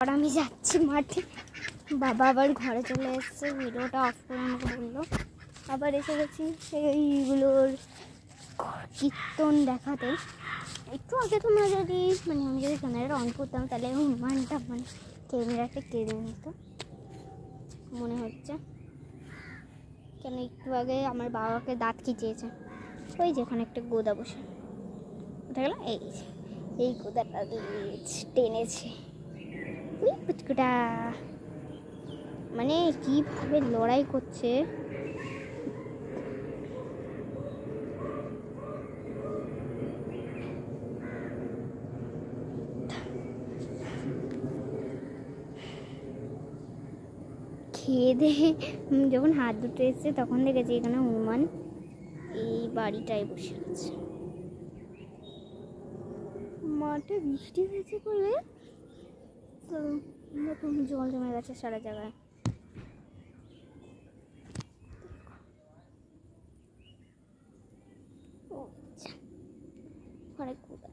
আর আমি যাচ্ছি মাঠে। বাবা আবার ঘরে চলে এসেছে, ভিডিওটা অফ করে আমাকে বললো। আবার এসে গেছি সেইগুলোর কীর্তন দেখাতে। একটু আগে তোমরা যদি আমি যদি ক্যামেরাটা অন করতাম তাহলে হনুমানটা ক্যামেরাটা কেড়ে নিত মনে হচ্ছে। কেন একটু আগে আমার বাবাকে দাঁত খিচিয়েছে, ওই যেখানে একটা গোদা বসে কোথায় গেল, এই গোদাটা টেনেছে পুচকুটা। কিভাবে লড়াই করছে। খেয়ে দিয়ে যখন হাত দুটো এসছে তখন দেখেছি এখানে হনুমান এই বাড়িটায় বসে আছে। মাঠে বৃষ্টি হয়েছে বলে তো জল জমে গেছে সারা জায়গায়। ঘরে কুড়াটা